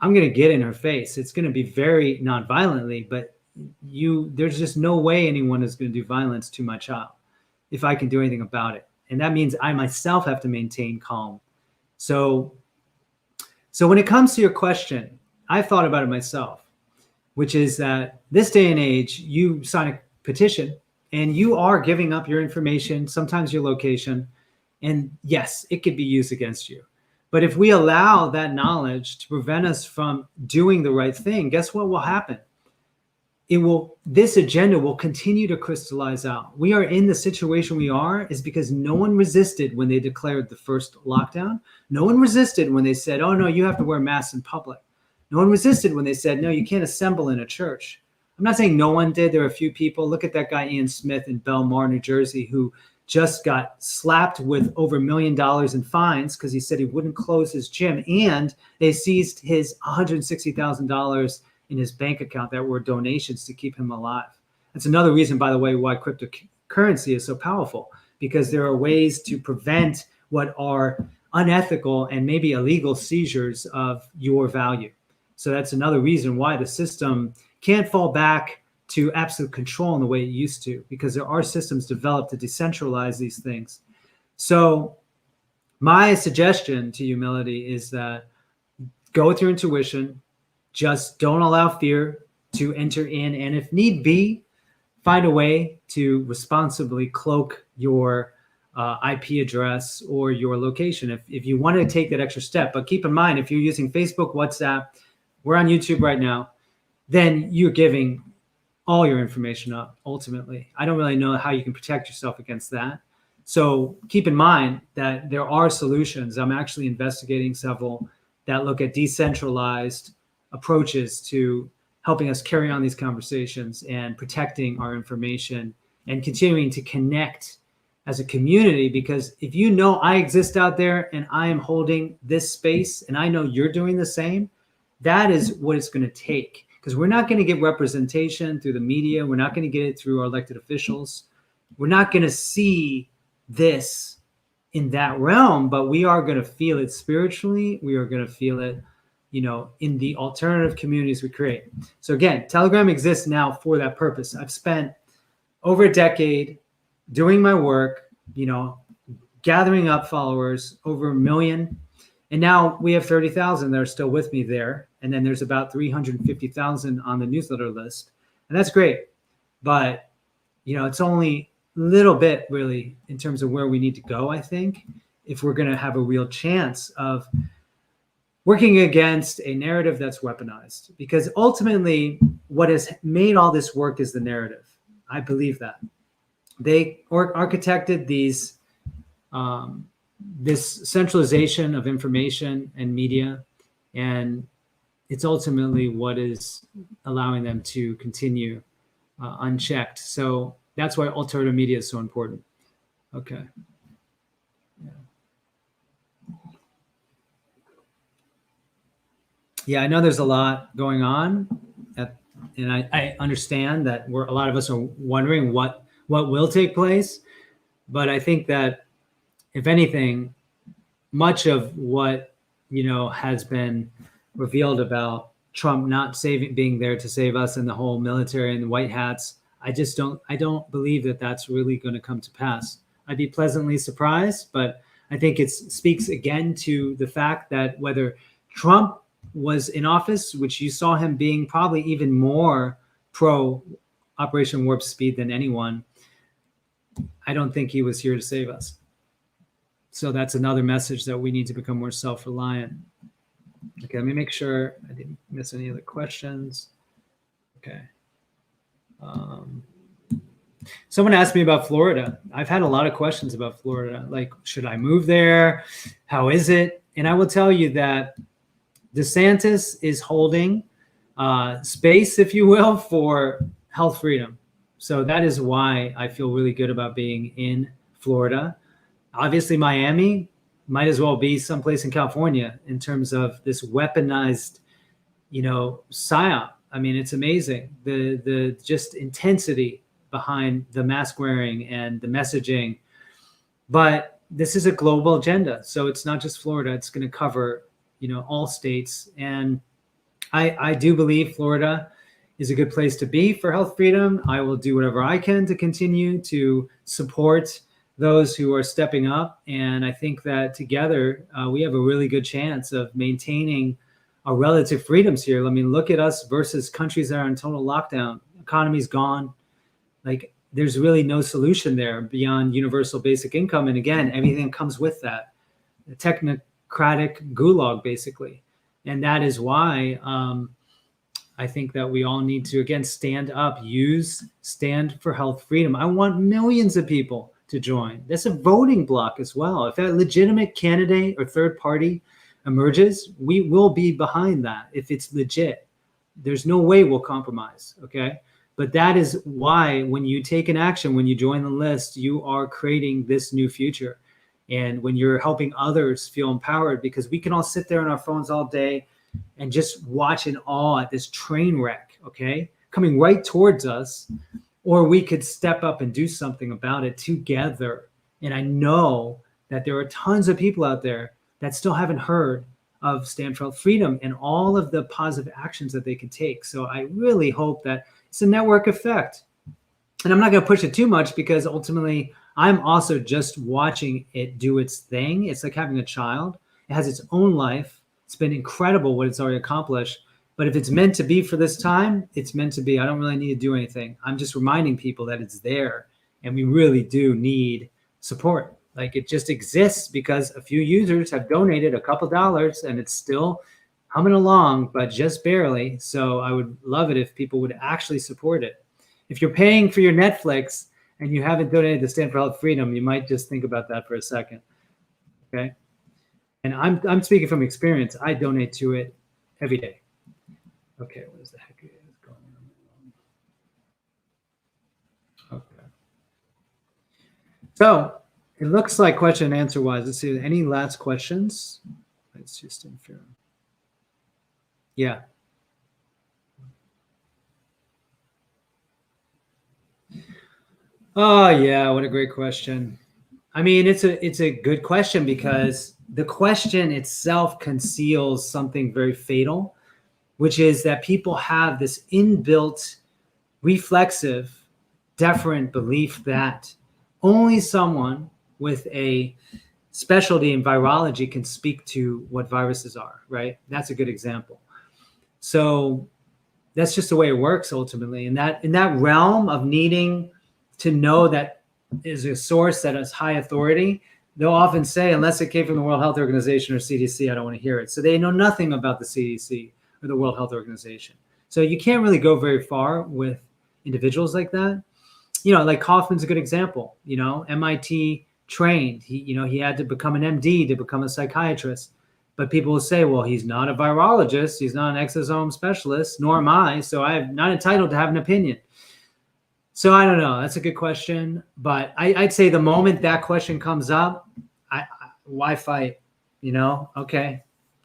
I'm going to get in her face. It's going to be very non-violently, but there's just no way anyone is going to do violence to my child if I can do anything about it. And that means I myself have to maintain calm. So when it comes to your question, I thought about it myself, which is that this day and age, you sign a petition and you are giving up your information, sometimes your location, and yes, it could be used against you. But if we allow that knowledge to prevent us from doing the right thing, guess what will happen? This agenda will continue to crystallize out. We are in the situation we are is because no one resisted when they declared the first lockdown. No one resisted when they said, oh no, you have to wear masks in public. No one resisted when they said, no, you can't assemble in a church. I'm not saying no one did. There are a few people. Look at that guy, Ian Smith in Belmar, New Jersey, who just got slapped with over $1 million in fines because he said he wouldn't close his gym. And they seized his $160,000 in his bank account that were donations to keep him alive. That's another reason, by the way, why cryptocurrency is so powerful, because there are ways to prevent what are unethical and maybe illegal seizures of your value. So that's another reason why the system can't fall back to absolute control in the way it used to, because there are systems developed to decentralize these things. So my suggestion to you, Melody, is that go with your intuition. Just don't allow fear to enter in. And if need be, find a way to responsibly cloak your IP address or your location if you want to take that extra step. But keep in mind, if you're using Facebook, WhatsApp, we're on YouTube right now, then you're giving all your information up ultimately. I don't really know how you can protect yourself against that. So keep in mind that there are solutions. I'm actually investigating several that look at decentralized approaches to helping us carry on these conversations and protecting our information and continuing to connect as a community. Because if you know I exist out there and I am holding this space and I know you're doing the same, that is what it's going to take. Because we're not going to get representation through the media. We're not going to get it through our elected officials. We're not going to see this in that realm, but we are going to feel it spiritually. We are going to feel it, in the alternative communities we create. So again, Telegram exists now for that purpose. I've spent over a decade doing my work, gathering up followers, over 1 million. And now we have 30,000 that are still with me there. And then there's about 350,000 on the newsletter list. And that's great. But, it's only a little bit really in terms of where we need to go, I think, if we're going to have a real chance of working against a narrative that's weaponized. Because ultimately, what has made all this work is the narrative. I believe that. They architected these this centralization of information and media, and it's ultimately what is allowing them to continue unchecked. So that's why alternative media is so important. Okay. Yeah, I know there's a lot going on, and I understand that a lot of us are wondering what will take place. But I think that, if anything, much of what has been revealed about Trump not being there to save us, and the whole military and the white hats, I don't believe that that's really going to come to pass. I'd be pleasantly surprised, but I think it speaks again to the fact that whether Trump was in office, which you saw him being probably even more pro Operation Warp Speed than anyone, I don't think he was here to save us. So that's another message, that we need to become more self-reliant. Okay, let me make sure I didn't miss any other questions. Okay. Someone asked me about Florida. I've had a lot of questions about Florida. Like, should I move there? How is it? And I will tell you that DeSantis is holding space, if you will, for health freedom. So that is why I feel really good about being in Florida. Obviously, Miami might as well be someplace in California in terms of this weaponized, psyop. I mean, it's amazing, the just intensity behind the mask wearing and the messaging. But this is a global agenda, so it's not just Florida. It's going to cover, all states. And I do believe Florida is a good place to be for health freedom. I will do whatever I can to continue to support those who are stepping up. And I think that together we have a really good chance of maintaining our relative freedoms here. I mean, look at us versus countries that are in total lockdown. Economy's gone. Like, there's really no solution there beyond universal basic income. And again, everything comes with that. The technocratic gulag, basically. And that is why I think that we all need to, again, stand up, stand for health freedom. I want millions of people to join. That's a voting block as well. If a legitimate candidate or third party emerges, we will be behind that. If it's legit, there's no way we'll compromise. Okay. But that is why when you take an action, when you join the list, you are creating this new future. And when you're helping others feel empowered, because we can all sit there on our phones all day and just watch in awe at this train wreck, okay, coming right towards us, or we could step up and do something about it together. And I know that there are tons of people out there that still haven't heard of Stand for Health Freedom and all of the positive actions that they can take. So I really hope that it's a network effect. And I'm not going to push it too much, because ultimately I'm also just watching it do its thing. It's like having a child. It has its own life. It's been incredible what it's already accomplished. But if it's meant to be for this time, it's meant to be. I don't really need to do anything. I'm just reminding people that it's there, and we really do need support. Like, it just exists because a few users have donated a couple dollars, and it's still humming along, but just barely. So I would love it if people would actually support it. If you're paying for your Netflix and you haven't donated to Stand for Health Freedom, you might just think about that for a second. Okay. And I'm speaking from experience. I donate to it every day. Okay, what is the heck is going on? Okay. So it looks like question and answer wise. Let's see. Any last questions? Let's just infer. Yeah. Oh yeah, what a great question. I mean, it's a good question because the question itself conceals something very fatal, which is that people have this inbuilt reflexive deferent belief that only someone with a specialty in virology can speak to what viruses are, right? That's a good example. So that's just the way it works ultimately. In that realm of needing to know that is a source that has high authority, they'll often say, unless it came from the World Health Organization or CDC, I don't want to hear it. So they know nothing about the CDC or the World Health Organization. So you can't really go very far with individuals like that. Like Kaufman's a good example, MIT trained, he had to become an MD to become a psychiatrist. But people will say, well, he's not a virologist. He's not an exosome specialist, nor am I. So I'm not entitled to have an opinion. So I don't know. That's a good question. But I'd say the moment that question comes up, why fight? Okay.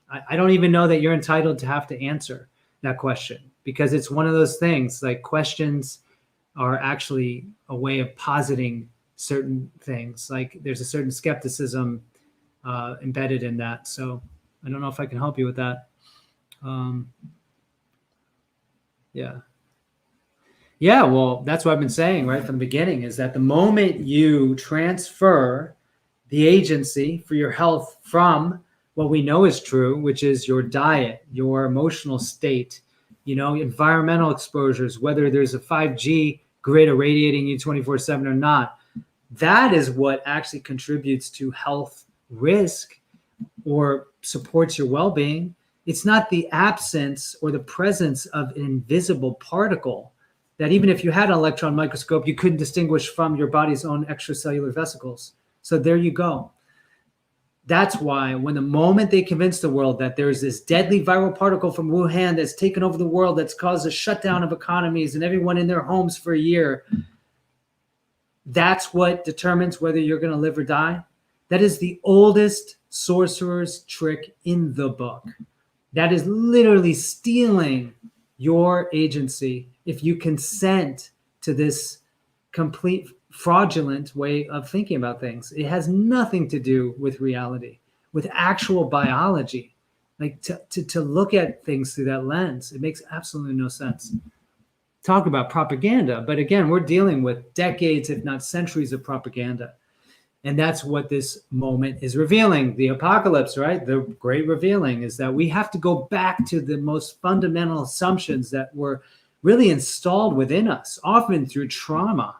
I don't even know that you're entitled to have to answer that question, because it's one of those things, like questions are actually a way of positing certain things. Like there's a certain skepticism embedded in that. So I don't know if I can help you with that. Yeah, well, that's what I've been saying right from the beginning, is that the moment you transfer the agency for your health from what we know is true, which is your diet, your emotional state, environmental exposures, whether there's a 5G grid irradiating you 24/7 or not, that is what actually contributes to health risk or supports your well-being. It's not the absence or the presence of an invisible particle that even if you had an electron microscope, you couldn't distinguish from your body's own extracellular vesicles. So there you go. That's why when the moment they convince the world that there's this deadly viral particle from Wuhan that's taken over the world, that's caused a shutdown of economies and everyone in their homes for a year, that's what determines whether you're going to live or die. That is the oldest sorcerer's trick in the book. That is literally stealing your agency if you consent to this complete fraudulent way of thinking about things. It has nothing to do with reality, with actual biology. Like to look at things through that lens, it makes absolutely no sense. Talk about propaganda, but again, we're dealing with decades, if not centuries, of propaganda. And that's what this moment is revealing. The apocalypse, right? The great revealing is that we have to go back to the most fundamental assumptions that were really installed within us, often through trauma.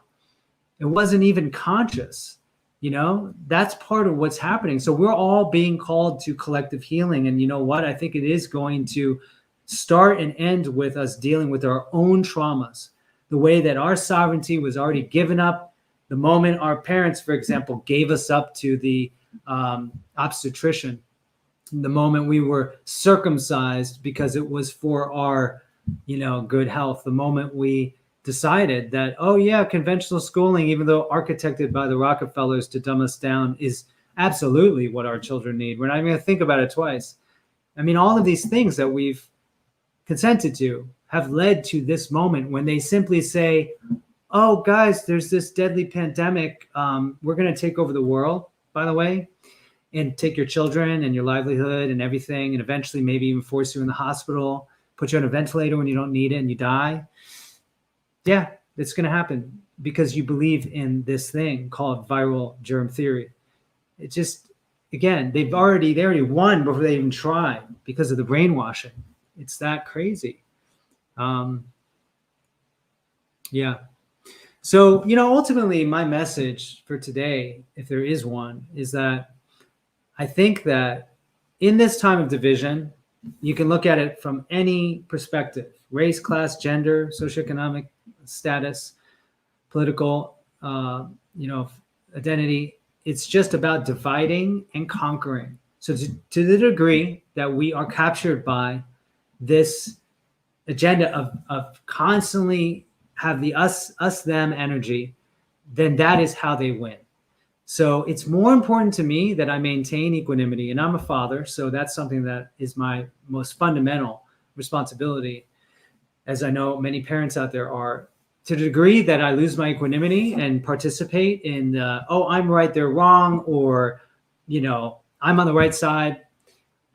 It wasn't even conscious. That's part of what's happening. So we're all being called to collective healing. And you know what? I think it is going to start and end with us dealing with our own traumas, the way that our sovereignty was already given up. The moment our parents, for example, gave us up to the obstetrician, the moment we were circumcised because it was for our, good health, the moment we decided that, oh yeah, conventional schooling, even though architected by the Rockefellers to dumb us down, is absolutely what our children need. We're not even going to think about it twice. I mean, all of these things that we've consented to have led to this moment when they simply say, oh, guys, there's this deadly pandemic. We're going to take over the world, by the way, and take your children and your livelihood and everything, and eventually maybe even force you in the hospital, put you on a ventilator when you don't need it and you die. Yeah, it's going to happen. because you believe in this thing called viral germ theory. It just, again, they already won before they even tried because of the brainwashing. It's that crazy. Yeah. So, ultimately my message for today, if there is one, is that I think that in this time of division, you can look at it from any perspective: race, class, gender, socioeconomic status, political, identity. It's just about dividing and conquering. So to the degree that we are captured by this agenda of constantly have the us, them energy, then that is how they win. So it's more important to me that I maintain equanimity, and I'm a father, so that's something that is my most fundamental responsibility, as I know many parents out there are. To the degree that I lose my equanimity and participate in, I'm right, they're wrong, or, I'm on the right side,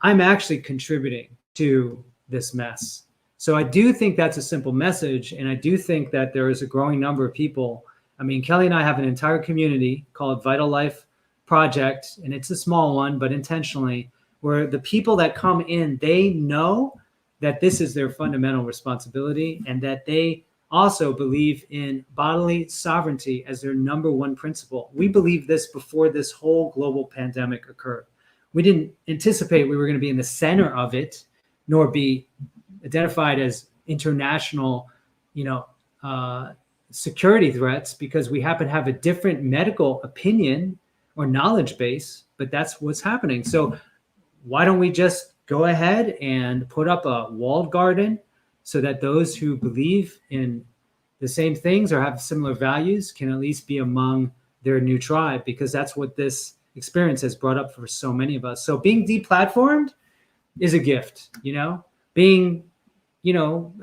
I'm actually contributing to this mess. So I do think that's a simple message. And I do think that there is a growing number of people. I mean, Kelly and I have an entire community called Vital Life Project, and it's a small one, but intentionally, where the people that come in, they know that this is their fundamental responsibility, and that they also believe in bodily sovereignty as their number one principle. We believed this before this whole global pandemic occurred. We didn't anticipate we were going to be in the center of it, nor be identified as international, security threats, because we happen to have a different medical opinion or knowledge base, but that's what's happening. So why don't we just go ahead and put up a walled garden so that those who believe in the same things or have similar values can at least be among their new tribe, because that's what this experience has brought up for so many of us. So being deplatformed is a gift, being,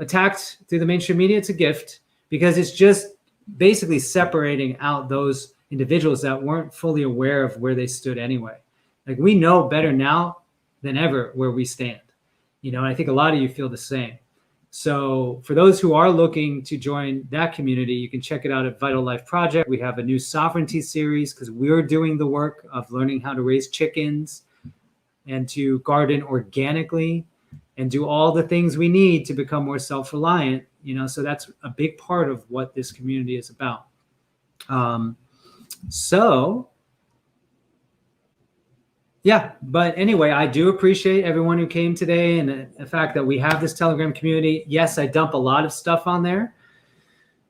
attacked through the mainstream media, it's a gift, because it's just basically separating out those individuals that weren't fully aware of where they stood anyway. Like, we know better now than ever where we stand, and I think a lot of you feel the same. So for those who are looking to join that community, you can check it out at Vital Life Project. We have a new sovereignty series because we're doing the work of learning how to raise chickens and to garden organically and do all the things we need to become more self-reliant, so that's a big part of what this community is about. Yeah, but anyway, I do appreciate everyone who came today, and the fact that we have this Telegram community. Yes, I dump a lot of stuff on there,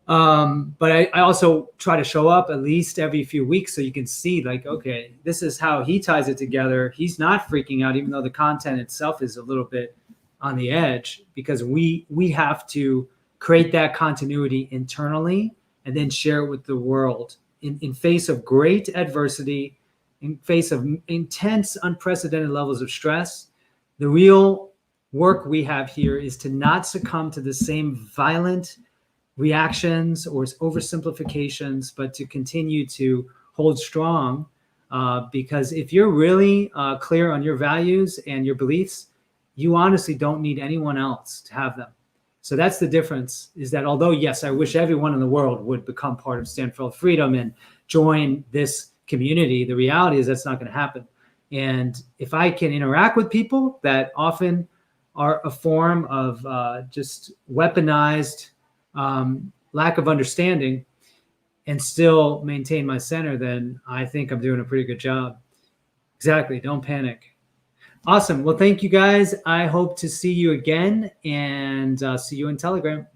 but I also try to show up at least every few weeks so you can see, like, okay, this is how he ties it together. He's not freaking out, even though the content itself is a little bit on the edge, because we have to create that continuity internally and then share it with the world in face of great adversity, in face of intense, unprecedented levels of stress. The real work we have here is to not succumb to the same violent reactions or oversimplifications, but to continue to hold strong. Because if you're really clear on your values and your beliefs, you honestly don't need anyone else to have them. So that's the difference, is that although, yes, I wish everyone in the world would become part of Stand for Freedom and join this community, the reality is that's not going to happen. And if I can interact with people that often are a form of just weaponized lack of understanding and still maintain my center, then I think I'm doing a pretty good job. Exactly. Don't panic. Awesome. Well, thank you guys. I hope to see you again, and see you in Telegram.